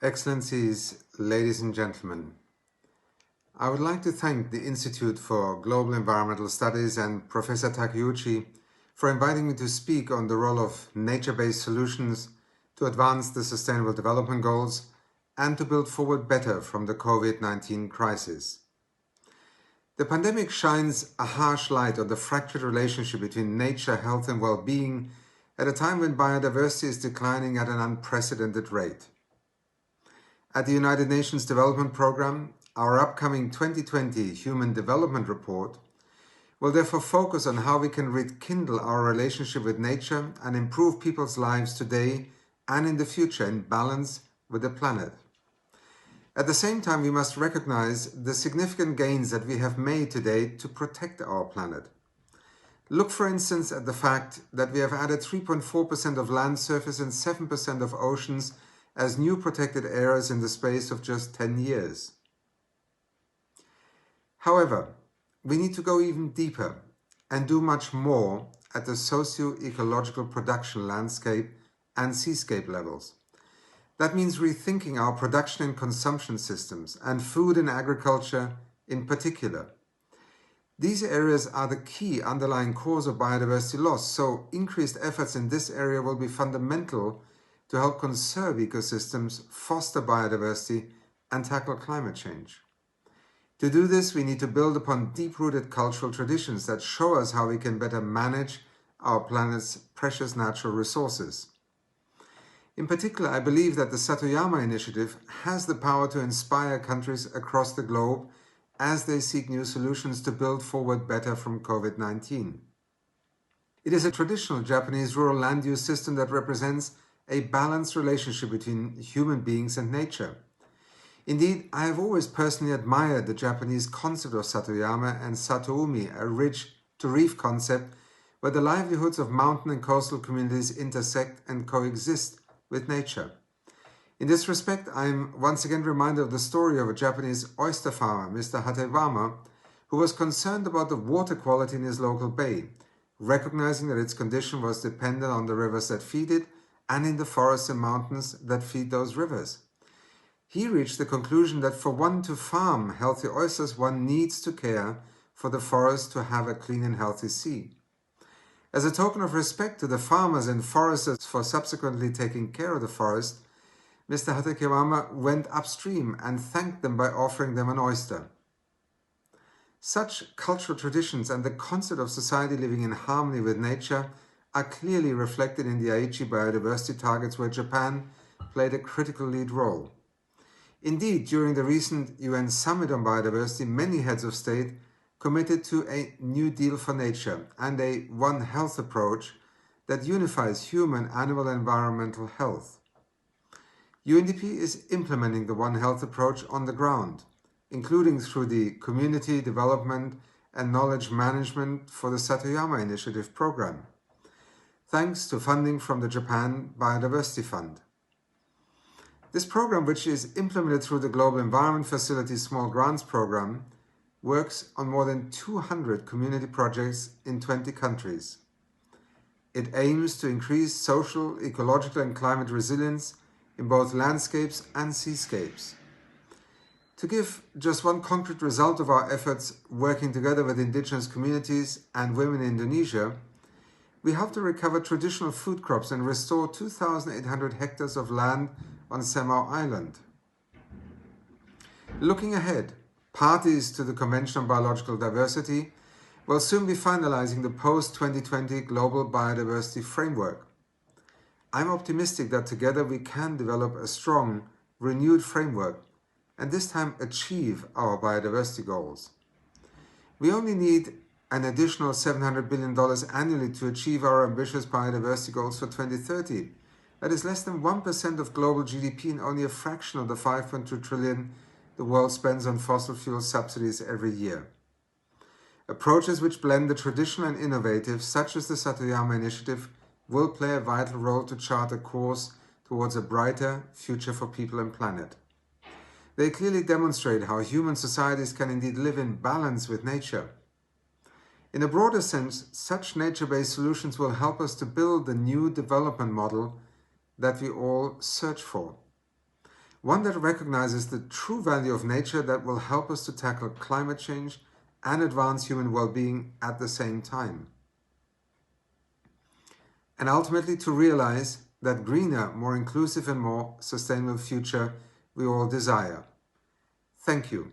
Excellencies, ladies and gentlemen, I would like to thank the Institute for Global Environmental Studies and Professor Takeuchi for inviting me to speak on the role of nature-based solutions to advance the Sustainable Development Goals and to build forward better from the COVID-19 crisis. The pandemic shines a harsh light on the fractured relationship between nature, health and well-being at a time when biodiversity is declining at an unprecedented rate. At the United Nations Development Programme, our upcoming 2020 Human Development Report will therefore focus on how we can rekindle our relationship with nature and improve people's lives today and in the future in balance with the planet. At the same time, we must recognize the significant gains that we have made today to protect our planet. Look, for instance, at the fact that we have added 3.4% of land surface and 7% of oceans as new protected areas in the space of just 10 years. However, we need to go even deeper and do much more at the socio-ecological production landscape and seascape levels. That means rethinking our production and consumption systems and food and agriculture in particular. These areas are the key underlying cause of biodiversity loss, so increased efforts in this area will be fundamental to help conserve ecosystems, foster biodiversity, and tackle climate change. To do this, we need to build upon deep-rooted cultural traditions that show us how we can better manage our planet's precious natural resources. In particular, I believe that the Satoyama Initiative has the power to inspire countries across the globe as they seek new solutions to build forward better from COVID-19. It is a traditional Japanese rural land use system that represents a balanced relationship between human beings and nature. Indeed, I have always personally admired the Japanese concept of Satoyama and Satoumi, a ridge-to-reef concept where the livelihoods of mountain and coastal communities intersect and coexist with nature. In this respect, I am once again reminded of the story of a Japanese oyster farmer, Mr. Hatewama, who was concerned about the water quality in his local bay, recognizing that its condition was dependent on the rivers that feed it and in the forests and mountains that feed those rivers. He reached the conclusion that for one to farm healthy oysters, one needs to care for the forest to have a clean and healthy sea. As a token of respect to the farmers and foresters for subsequently taking care of the forest, Mr. Hatewama went upstream and thanked them by offering them an oyster. Such cultural traditions and the concept of society living in harmony with nature are clearly reflected in the Aichi biodiversity targets, where Japan played a critical lead role. Indeed, during the recent UN Summit on Biodiversity, many heads of state committed to a New Deal for nature and a One Health approach that unifies human, animal, and environmental health. UNDP is implementing the One Health approach on the ground, including through the Community Development and Knowledge Management for the Satoyama Initiative program, thanks to funding from the Japan Biodiversity Fund. This program, which is implemented through the Global Environment Facility Small Grants Program, works on more than 200 community projects in 20 countries. It aims to increase social, ecological and climate resilience in both landscapes and seascapes. To give just one concrete result of our efforts working together with indigenous communities and women in Indonesia, we helped to recover traditional food crops and restore 2,800 hectares of land on Semau Island. Looking ahead, parties to the Convention on Biological Diversity will soon be finalizing the post-2020 Global Biodiversity Framework. I'm optimistic that together we can develop a strong, renewed framework and this time achieve our biodiversity goals. We only need an additional $700 billion annually to achieve our ambitious biodiversity goals for 2030. That is less than 1% of global GDP and only a fraction of the 5.2 trillion the world spends on fossil fuel subsidies every year. Approaches which blend the traditional and innovative, such as the Satoyama Initiative, will play a vital role to chart a course towards a brighter future for people and planet. They clearly demonstrate how human societies can indeed live in balance with nature. In a broader sense, such nature-based solutions will help us to build the new development model that we all search for. one that recognizes the true value of nature that will help us to tackle climate change and advance human well-being at the same time. And ultimately to realize that greener, more inclusive and more sustainable future we all desire. Thank you.